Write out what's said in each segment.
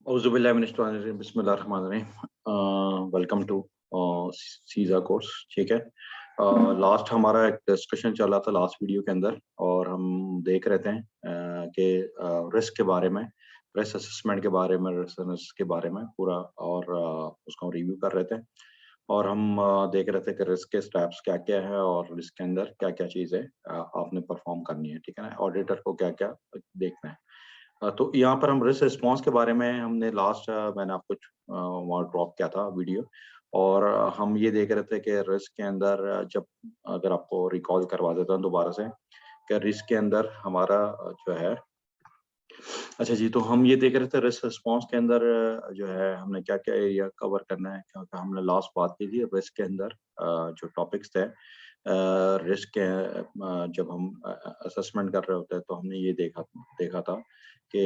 बिस्मिल्लाहिर्रहमानिर्रहीम। Welcome to CISA course. ठीक है। लास्ट हमारा एक डिस्कशन चला था लास्ट वीडियो के अंदर, और हम देख रहे थे कि रिस्क के बारे में, रिस्क असेसमेंट के बारे में, रिस्क के बारे में पूरा, और उसको रिव्यू कर रहे थे। और हम देख रहे थे कि रिस्क के स्टेप्स क्या क्या है और रिस्क के अंदर क्या क्या चीज़ें आपने परफॉर्म करनी है। ठीक है ना, ऑडिटर को क्या क्या देखना है। तो यहाँ पर हम रिस्क रिस्पॉन्स के बारे में हमने लास्ट मैंने आपको वहाँ ड्रॉप किया था वीडियो। और हम ये देख रहे थे कि रिस्क के अंदर जब, अगर आपको रिकॉल करवा देता हूँ दोबारा से, कि रिस्क के अंदर हमारा जो है, अच्छा जी, तो हम ये देख रहे थे रिस्क रिस्पॉन्स के अंदर जो है हमने क्या क्या एरिया कवर करना है, क्योंकि हमने लास्ट बात की थी रिस्क के अंदर जो टॉपिक्स थे। रिस्क के जब हम असेसमेंट कर रहे होते हैं तो हमने ये देखा देखा था कि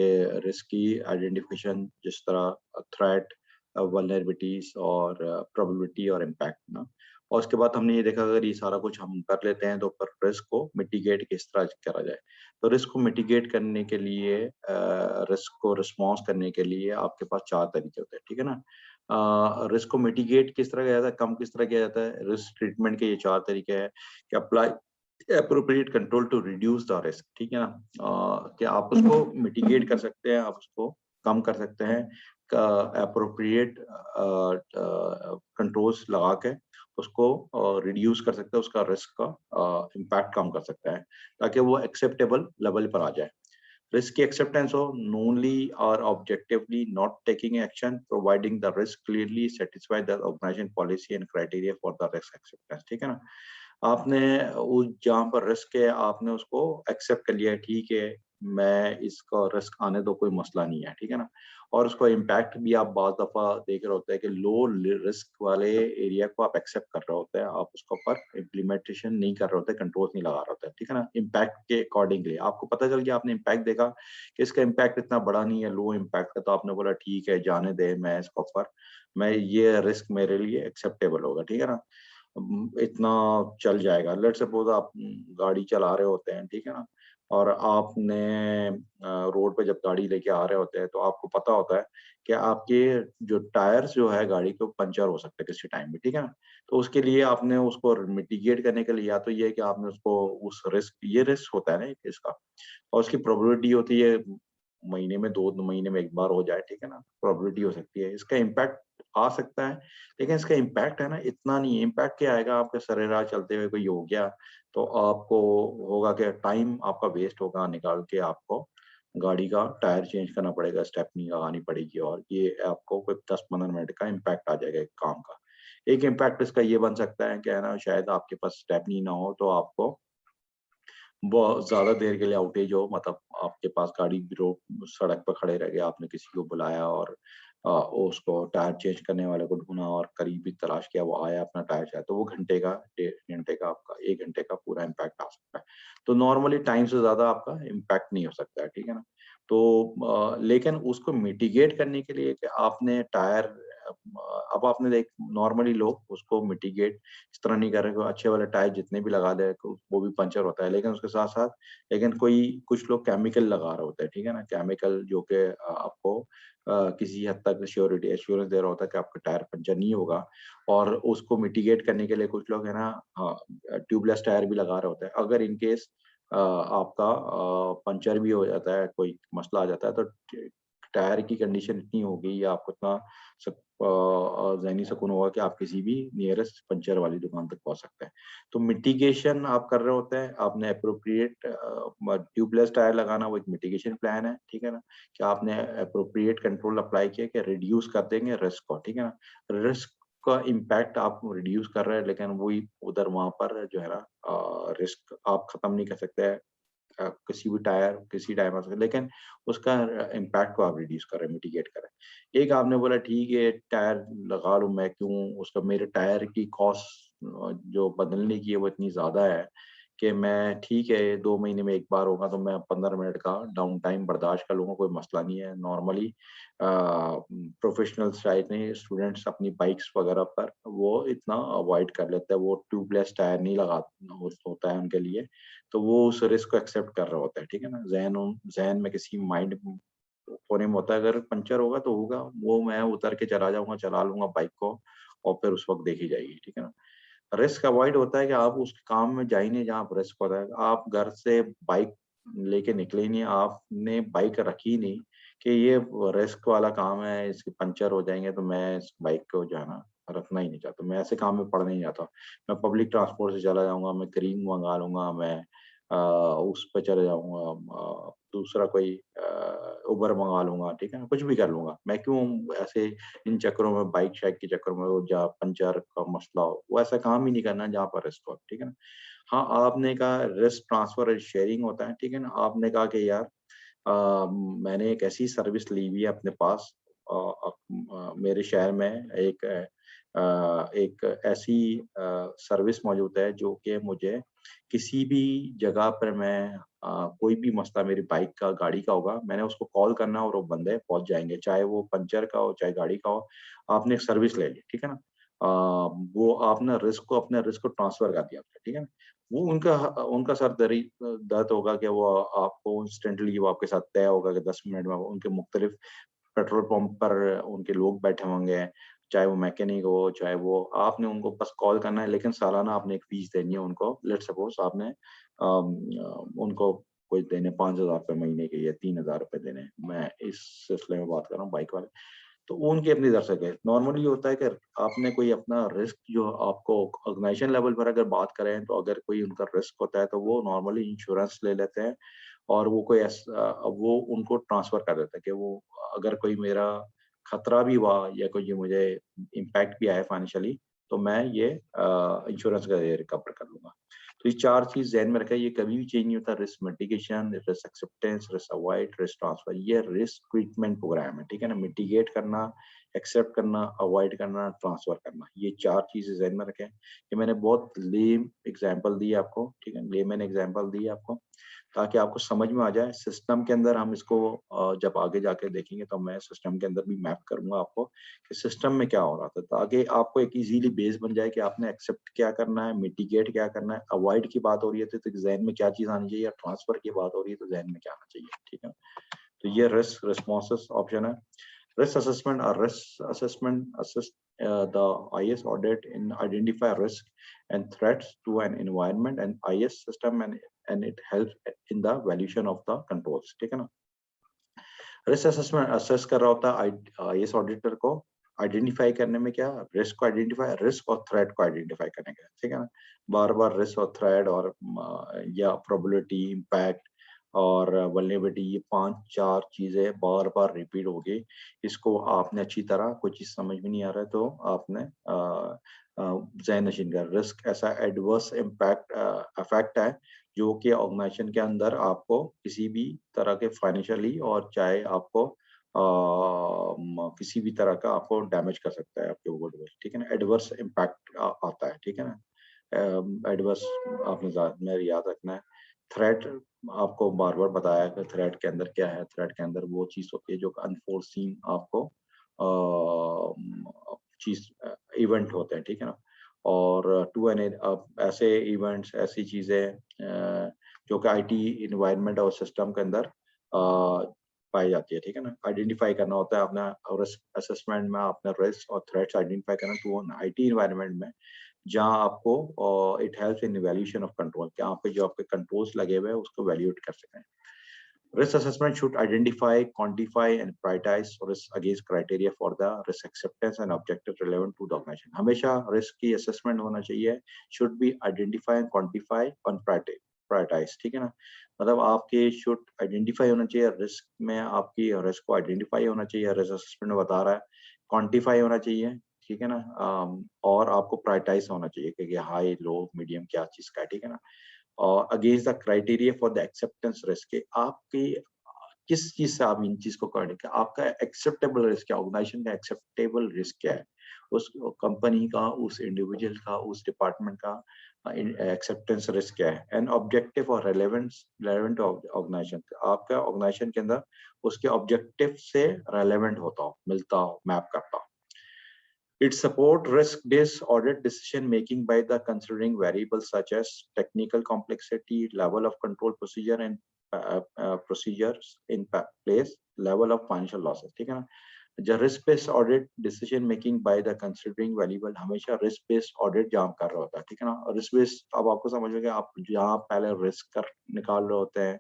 रिस्क की आइडेंटिफिकेशन, जिस तरह थ्रेट, वल्नरेबिलिटीज और प्रोबेबिलिटी और इम्पैक्ट ना। और उसके बाद हमने ये देखा, अगर ये सारा कुछ हम कर लेते हैं तो पर रिस्क को मिटिगेट किस तरह करा जाए। तो रिस्क को मिटिगेट करने के लिए, रिस्क को रिस्पॉन्स करने के लिए आपके पास 4 तरीके होते हैं। ठीक है ना। रिस्क को मिटिगेट किस तरह किया जाता है, कम किस तरह किया जाता है, रिस्क ट्रीटमेंट के ये 4 तरीके हैं कि apply appropriate control to reduce the risk. ठीक है ना। कि आप उसको मिटिगेट कर सकते हैं, आप उसको कम कर सकते हैं एप्रोप्रिएट कंट्रोल्स लगा के उसको रिड्यूस कर सकते हैं, उसका रिस्क का इम्पैक्ट कम कर सकते हैं, ताकि वो एक्सेप्टेबल लेवल पर आ जाए। Risk acceptance हो knowingly or objectively not taking action, providing the risk clearly satisfy the organization policy and criteria for the risk acceptance। ठीक है ना। आपने उस जहाँ पर रिस्क है आपने उसको एक्सेप्ट कर लिया है, ठीक है, मैं इसका रिस्क आने दो, कोई मसला नहीं है। ठीक है ना। और उसका इम्पैक्ट भी आप बहुत दफा देख रहे होते हैं कि लो रिस्क वाले एरिया को आप एक्सेप्ट कर रहे होते हैं, आप उसके ऊपर इम्प्लीमेंटेशन नहीं कर रहे होते, कंट्रोल नहीं लगा रहे होते। ठीक है ना। इम्पैक्ट के अकॉर्डिंगली आपको पता चल गया, आपने इम्पैक्ट देखा कि इसका इम्पैक्ट इतना बड़ा नहीं है, लो इम्पैक्ट है, तो आपने बोला ठीक है, जाने दे, मैं इसके ऊपर, मैं ये रिस्क मेरे लिए एक्सेप्टेबल होगा। ठीक है ना। इतना चल जाएगा। लेट्स सपोज आप गाड़ी चला रहे होते हैं, ठीक है ना, और आपने रोड पे जब गाड़ी लेके आ रहे होते हैं तो आपको पता होता है कि आपके जो टायर्स जो है गाड़ी के, वो पंचर हो सकते हैं किसी टाइम में। ठीक है ना। तो उसके लिए आपने उसको मिटिगेट करने के लिए, या तो ये है कि आपने उसको उस रिस्क, ये रिस्क होता है ना एक इसका, और उसकी प्रोबेबिलिटी होती है महीने में 2 महीने में 1 बार हो जाए। ठीक है ना। प्रोबेबिलिटी हो सकती है, इसका इम्पैक्ट आ सकता है, लेकिन इसका इम्पैक्ट है ना इतना नहीं है। इम्पैक्ट क्या आएगा, आपके सरेराह चलते हुए कोई हो गया तो आपको होगा कि टाइम आपका वेस्ट होगा, निकाल के आपको गाड़ी का टायर चेंज करना पड़ेगा, स्टेपनी लगानी पड़ेगी, और ये आपको कोई 10-15 मिनट का इम्पैक्ट आ जाएगा एक काम का। एक इम्पैक्ट इसका ये बन सकता है कि है ना, शायद आपके पास स्टेपनी ना हो तो आपको बहुत ज़्यादा देर के लिए आउटेज हो, मतलब आपके पास गाड़ी रोड सड़क पर खड़े रह गए, आपने किसी को बुलाया और उसको टायर चेंज करने वाले को ढूँढा और करीबी तलाश किया, वो आया, अपना टायर चाहे, तो वो घंटे का, डेढ़ घंटे का, आपका 1 घंटे का पूरा इम्पैक्ट आ सकता है। तो नॉर्मली टाइम से ज़्यादा आपका इम्पैक्ट नहीं हो सकता है। ठीक है ना। तो लेकिन उसको मिटिगेट करने के लिए कि आपने टायर, अब आपने देख, नॉर्मली लोग उसको मिटिगेट इस तरह नहीं कर रहे कि अच्छे वाले टायर जितने भी लगा दे तो वो भी पंचर होता है, लेकिन उसके साथ साथ, लेकिन कोई कुछ लोग केमिकल लगा रहे होते हैं। ठीक है ना। केमिकल जो कि आपको किसी हद तक श्योरिटी एश्योरेंस दे रहा होता है कि आपका टायर पंचर नहीं होगा। और उसको मिटिगेट करने के लिए कुछ लोग है ना, ट्यूबलेस टायर भी लगा रहे होते हैं। अगर इन केस आपका पंचर भी हो जाता है, कोई मसला आ जाता है, तो टायर की कंडीशन इतनी होगी या आपको इतना ज़हनी सुकून होगा कि आप किसी भी नियरेस्ट पंचर वाली दुकान तक पहुँच सकते हैं। तो मिटिगेशन आप कर रहे होते हैं, आपने एप्रोप्रिएट ट्यूबलेस टायर लगाना, वो एक मिटिगेशन प्लान है। ठीक है ना। कि आपने एप्रोप्रिएट कंट्रोल अप्लाई किया कि रिड्यूस कर देंगे रिस्क को। ठीक है ना। रिस्क का इम्पैक्ट आप रिड्यूस कर रहे हैं, लेकिन वही उधर वहाँ पर जो है ना, रिस्क आप खत्म नहीं कर सकते। किसी भी टायर किसी टाइम आ सकता है, लेकिन उसका इम्पैक्ट को आप रिड्यूस करें, मिटिगेट करें। एक आपने बोला ठीक है, टायर लगा लूँ, मैं क्यों, उसका मेरे टायर की कॉस्ट जो बदलने की है वो इतनी ज़्यादा है कि मैं, ठीक है, 2 महीने में 1 बार होगा तो मैं 15 मिनट का डाउन टाइम बर्दाश्त कर लूँगा, कोई मसला नहीं है। नॉर्मली प्रोफेशनल्स शायद नहीं, स्टूडेंट्स अपनी बाइक्स वगैरह पर वो इतना अवॉइड कर लेते हैं, वो ट्यूबलेस टायर नहीं लगा होता है उनके लिए, तो वो उस रिस्क को एक्सेप्ट कर रहे होते हैं। ठीक है ना। ज़हन में किसी माइंड होने में होता है, अगर पंचर होगा तो होगा, वो मैं उतर के चला जाऊंगा, चला लूंगा बाइक को, और फिर उस वक्त देखी जाएगी, ठीक है ना। रिस्क अवॉइड होता है कि आप उस काम में जा ही नहीं जहाँ पर रिस्क होता है। आप घर से बाइक लेके निकले ही नहीं, आपने बाइक रखी ही नहीं कि ये रिस्क वाला काम है, इसके पंचर हो जाएंगे, तो मैं इस बाइक को जो है ना रखना ही नहीं चाहता, मैं ऐसे काम में पड़ना नहीं चाहता। मैं पब्लिक ट्रांसपोर्ट से चला जाऊंगा, मैं क्रीम मंगा लूंगा, मैं उस पर चले जाऊंगा, दूसरा कोई उबर मंगा लूंगा, ठीक है ना, कुछ भी कर लूंगा। मैं क्यों ऐसे इन चक्करों में, बाइक शाइक के चक्कर में, वो जहाँ पंचर का मसला हो, वो ऐसा काम ही नहीं करना जहाँ पर रिस्क हो, ठीक है ना। हाँ, आपने कहा रिस्क ट्रांसफर शेयरिंग होता है, ठीक है ना। आपने कहा कि यार मैंने एक ऐसी सर्विस ली हुई है अपने पास, मेरे शहर में एक ऐसी सर्विस मौजूद है जो कि मुझे किसी भी जगह पर मैं कोई भी मसला मेरी बाइक का, गाड़ी का होगा, मैंने उसको कॉल करना और वो बंदे पहुंच जाएंगे, चाहे वो पंचर का हो चाहे गाड़ी का हो। आपने एक सर्विस ले ली, ठीक है ना। वो आपने रिस्क को, अपने रिस्क को ट्रांसफर कर दिया, ठीक है ना। वो उनका उनका सर दर्द होगा कि वो आपको इंस्टेंटली, वो आपके साथ तय होगा कि 10 मिनट में उनके मुख्तलिफ पेट्रोल पंप पर उनके लोग बैठे होंगे, चाहे वो मैकेनिक हो, चाहे वो, आपने उनको बस कॉल करना है, लेकिन सालाना आपने एक फीस देनी है उनको। लेट्स सपोज आपने उनको कोई देने 5,000 रुपये महीने के या 3,000 रुपये देने, मैं इस सिलसिले में बात कर रहा हूँ बाइक वाले। तो वो उनकी अपनी तरफ से गए। नॉर्मली होता है कि आपने कोई अपना रिस्क, जो आपको ऑर्गेनाइजेशन लेवल पर अगर बात करें, तो अगर कोई उनका रिस्क होता है तो वो नॉर्मली इंश्योरेंस ले लेते हैं, और वो कोई वो उनको ट्रांसफर कर देता है कि वो, अगर कोई मेरा खतरा भी हुआ या कोई मुझे इम्पैक्ट भी आया फाइनेंशियली, तो मैं ये इंश्योरेंस का रिकवर कर लूंगा। तो ये 4 चीज ज़हन में रखें, ये कभी भी चेंज नहीं होता। Risk mitigation, risk acceptance, risk avoid, risk transfer, ये रिस्क ट्रीटमेंट प्रोग्राम है, ठीक है ना। मिटिगेट करना, एक्सेप्ट करना, अवॉइड करना, ट्रांसफर करना, ये 4 चीजें ज़हन में रखें। ये मैंने बहुत लेम एग्जांपल दी आपको, ठीक है, लेमन एग्जांपल दी आपको, ताकि आपको समझ में आ जाए। सिस्टम के अंदर हम इसको जब आगे जाके देखेंगे, तो मैं सिस्टम के अंदर भी मैप करूंगा आपको कि सिस्टम में क्या हो रहा था, ताकि आपको एक इजीली बेस बन जाए कि आपने एक्सेप्ट क्या करना है, मिटिगेट क्या करना है। अवॉइड की बात हो रही है तो जहन में क्या चीज आनी चाहिए, ट्रांसफर की बात हो रही है तो जहन में क्या आना चाहिए, ठीक है। तो ये रिस्क रिस्पॉन्सेस ऑप्शन है। Risk assessment, a risk assessment assist the IS audit in identify risk and threats to an environment and IS system, and it helps in the valuation of the controls, ठीक है ना। Risk assessment assess कर रहा होता है IAS auditor को, identify करने में क्या, रिस्क को आइडेंटिफाई, रिस्क और थ्रेट को आइडेंटिफाई करने का, ठीक है ना। बार बार रिस्क और थ्रेट और या प्रोबेबिलिटी, इम्पैक्ट और वल्नरेबिलिटी, ये 5-4 चीजें बार बार रिपीट होगी। इसको आपने अच्छी तरह, कोई चीज समझ में नहीं आ रहा है तो आपने ज़हन नशीन कर, रिस्क ऐसा एडवर्स इम्पैक्ट इफेक्ट है जो कि ऑर्गेनाइजेशन के अंदर आपको किसी भी तरह के फाइनेंशियली, और चाहे आपको किसी भी तरह का आपको डैमेज कर सकता है आपके गुडविल, ठीक है ना। एडवर्स इम्पैक्ट आता है, ठीक है ना। एडवर्स आपने में याद रखना है। थ्रेट आपको बार बार बताया कि थ्रेट के अंदर क्या है। थ्रेट के अंदर वो चीज होती है जो अनफोर्सीन आपको चीज इवेंट होते हैं, ठीक है ना। और टू एन ऐसे इवेंट्स, ऐसी चीजें जो कि आईटी इन्वायरमेंट और सिस्टम के अंदर पाई जाती है, ठीक है ना। आइडेंटिफाई करना होता है अपना रिस्क असेसमेंट में, अपना रिस्क और थ्रेट्स आइडेंटिफाई करना टू आईटी इन्वायरमेंट में, जहाँ आपको it helps in evaluation of control, कि आप पे जो आपके कंट्रोल्स लगे हुए हैं उसको वैल्यूएट कर सकें। Risk assessment should identify, quantify, and prioritize risk against criteria for the risk acceptance and objectives relevant to the organization. हमेशा risk की assessment होना चाहिए, should be identify and quantify and prioritize, ठीक है ना। मतलब आपके should identify होना चाहिए, risk में आपकी risk को identify होना चाहिए, risk assessment में बता रहा है, quantify होना चाहिए, ठीक है ना। और आपको prioritize होना चाहिए कि high, low, medium क्या चीज का है, ठीक है ना। और against the criteria for the acceptance risk, आपकी किस चीज से आप इन चीज को करेंगे, आपका एक्सेप्टेबल रिस्क क्या, ऑर्गेनाइजेशन का एक्सेप्टेबल रिस्क क्या है, उस कंपनी का, उस इंडिविजुअल का, उस डिपार्टमेंट का एक्सेप्टेंस रिस्क क्या है। एंड ऑब्जेक्टिव और रेलेवेंट ऑर्गेनाइजेशन, आपका ऑर्गेनाइजेशन के अंदर उसके ऑब्जेक्टिव से रेलेवेंट होता हो, मिलता हो, मैप करता हो। It support risk-based audit decision making by the considering variables such as technical complexity, level of control procedure, and procedures in place, level of financial losses, ठीक है ना। जो risk based audit decision making by the considering valuable, हमेशा risk based audit जहाँ कर रहा होता है, ठीक है ना। और रिस्क बेस्ड अब आपको समझोगे, आप जहाँ पहले रिस्क कर निकाल रहे होते हैं,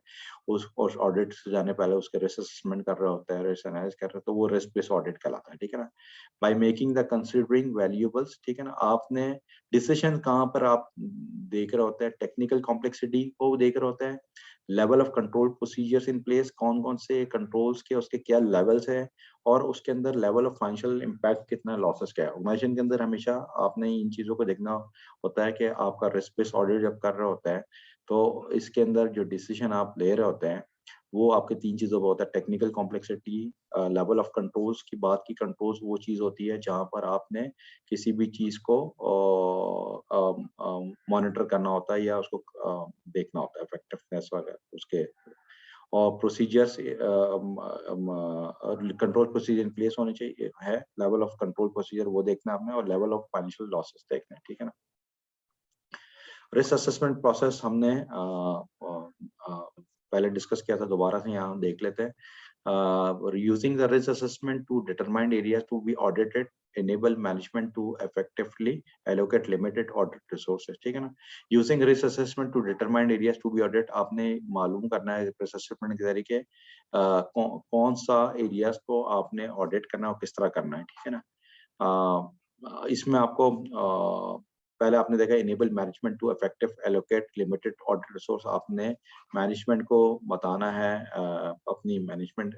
उस ऑडिट से जाने पहले उसके रिस्क असेसमेंट कर रहे होते हैं, रिस्क एनालाइज कर रहे हैं, तो वो रिस्क बेस्ड ऑडिट कहलाता है, ठीक है ना। By making the considering valuables, ठीक है ना, आपने डिसीजन कहाँ पर आप देख रहे होते हैं, टेक्निकल कॉम्प्लेक्सिटी को देख रहे होते हैं, level of control procedures in place, कौन कौन से कंट्रोल्स के उसके क्या लेवल्स है, और उसके अंदर लेवल ऑफ फाइनेंशियल इम्पैक्ट कितना, लॉसेस क्या है। ऑर्गेनाइजेशन के अंदर हमेशा आपने इन चीजों को देखना होता है कि आपका रिस्क बेस्ड ऑडिट जब कर रहे होता है, तो इसके अंदर जो डिसीजन आप ले रहे होते हैं वो आपके तीन चीजों पर होता है, technical complexity, level of controls की बात की, कंट्रोल्स वो चीज होती है जहां पर आपने किसी भी चीज को मॉनिटर करना होता है या उसको देखना होता है इफेक्टिवनेस वगैरह उसके, और procedures, control procedure in place होने चाहिए है, लेवल ऑफ कंट्रोल प्रोसीजर वो देखना है आपने, और लेवल ऑफ फाइनेंशियल लॉसेस देखना है, ठीक है ना। रिस्क असेसमेंट प्रोसेस हमने पहले डिस्कस किया था, दोबारा से यहाँ देख लेते हैं। Using the risk assessment to determine areas to be audited enable management to effectively allocate limited audit resources, ठीक है ना। Using risk assessment to determine areas to be audited, आपने मालूम करना है risk assessment के तरीके कौन सा एरियाज को आपने ऑडिट करना है और किस तरह करना है, ठीक है ना। इसमें आपको पहले आपने देखा enable management to effective allocate limited audit resource, आपने मैनेजमेंट को बताना है, अपनी मैनेजमेंट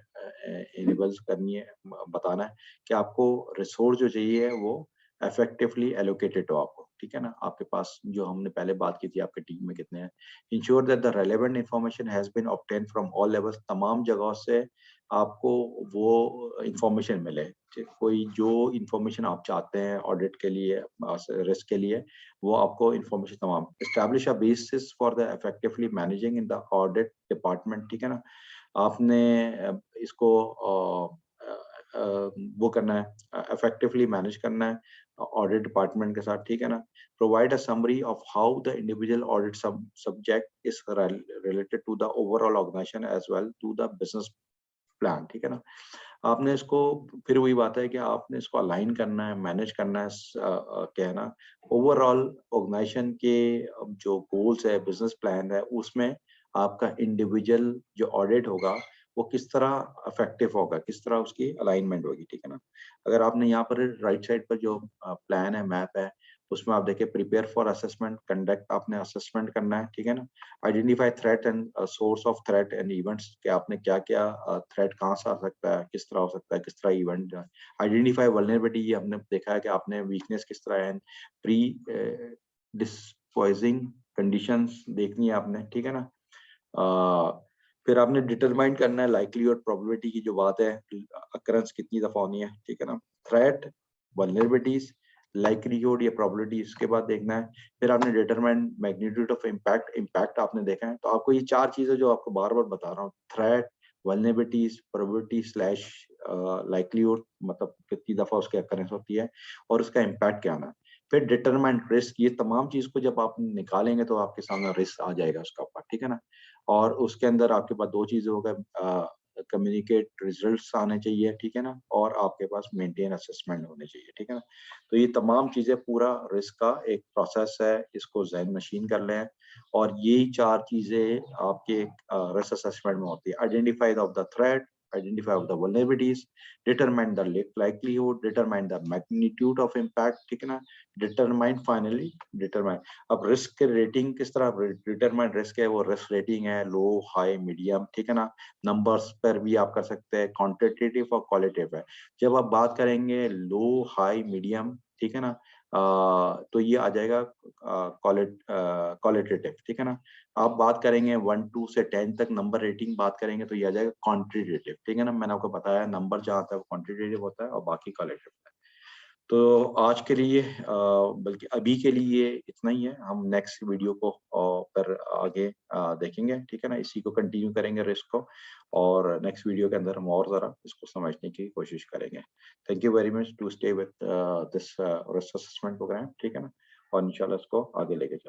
इनेबल्स करनी है, बताना है कि आपको रिसोर्स जो चाहिए वो इफेक्टिवली एलोकेटेड हो आपको, ठीक है ना। आपके पास जो हमने पहले बात की थी, आपके टीम में कितने हैं। Ensure that the relevant information has been obtain from all levels, तमाम जगहों से आपको वो इंफॉर्मेशन मिले, कोई जो इंफॉर्मेशन आप चाहते हैं ऑडिट के लिए, रिस्क के लिए, वो आपको इंफॉर्मेशन तमाम। Establish a basis for the effectively managing in the audit department, ठीक है ना। आपने इसको वो करना है, इफेक्टिवली मैनेज करना है ऑडिट डिपार्टमेंट के साथ, ठीक है ना। Provide a summary of how the individual audit subject is related to the overall organisation as well to the business plan, ठीक है ना। आपने इसको, फिर वही बात है कि आपने इसको अलाइन करना है, मैनेज करना है, क्या है ना, ओवरऑल ऑर्गेनाइजेशन के जो गोल्स है, बिजनेस प्लान है, उसमें आपका इंडिविजुअल जो ऑडिट होगा वो किस तरह इफेक्टिव होगा, किस तरह उसकी अलाइनमेंट होगी, ठीक है ना। अगर आपने यहाँ पर राइट साइड पर जो प्लान है, मैप है, उसमें आप देखिए प्रिपेयर फॉर असेसमेंट, कंडक्ट, आपने असेसमेंट करना है, ठीक है ना। Identify threat and source of threat and events, कि आपने क्या क्या थ्रेट कहाँ से आ सकता है, किस तरह हो सकता है, किस तरह इवेंट। आइडेंटिफाई वल्नरेबिलिटी, ये हमने देखा है कि आपने वीकनेस किस तरह है, प्री डिस्पोजिंग कंडीशंस देखनी है आपने, ठीक है ना। फिर आपने डिटरमाइन करना है लाइकलीहुड प्रोबेबिलिटी की जो बात है, अकरेंस कितनी दफा होनी है, ठीक है ना। थ्रेट, वल्नरेबिलिटीज, लाइकलीहुड या प्रोबेबिलिटी, इसके बाद देखना है। फिर आपने determine magnitude of impact, impact आपने देखा है। तो आपको ये चार चीजें जो आपको बार बार बता रहा हूँ, threat, vulnerabilities, probability slash likelihood, मतलब कितनी दफा उसकी अकरेंस होती है, और उसका इम्पैक्ट क्या आना है। फिर डिटरमाइन रिस्क, ये तमाम चीज को जब आप निकालेंगे तो आपके सामने रिस्क आ जाएगा उसका ऊपर, ठीक है ना। और उसके अंदर आपके पास दो चीजें हो गए, कम्युनिकेट रिजल्ट्स आने चाहिए, ठीक है ना, और आपके पास मेंटेन असेसमेंट होने चाहिए, ठीक है ना। तो ये तमाम चीजें पूरा रिस्क का एक प्रोसेस है, इसको ज़हन नशीन कर लें। और यही चार चीजें आपके रिस्क असेसमेंट में होती है। Identify of the threat, identify of the vulnerabilities, determine the likelihood, determine the magnitude of impact, ठीक है ना, determine finally, determine। अब रिस्क के रेटिंग किस तरह डिटरमाइन रिस्क है, वो रिस्क रेटिंग है लो, हाई, मीडियम, ठीक है ना। नंबर्स पर भी आप कर सकते हैं, क्वांटिटेटिव और क्वालिटेटिव है। जब आप बात करेंगे लो, हाई, मीडियम, ठीक है ना, तो ये आ जाएगा क्वालिटेटिव, ठीक है ना। आप बात करेंगे 1 से 10 तक नंबर रेटिंग बात करेंगे तो ये आ जाएगा क्वांटिटेटिव, ठीक है ना। मैंने आपको बताया नंबर जहाँ आता है वो क्वांटिटेटिव होता है और बाकी क्वालिटेटिव है। तो आज के लिए बल्कि अभी के लिए इतना ही है। हम नेक्स्ट वीडियो को पर आगे देखेंगे, ठीक है ना। इसी को कंटिन्यू करेंगे रिस्क को, और नेक्स्ट वीडियो के अंदर हम और ज़रा इसको समझने की कोशिश करेंगे। Thank you very much to stay with this risk assessment programme, ठीक है ना, और इंशाल्लाह इसको आगे लेके चलेंगे।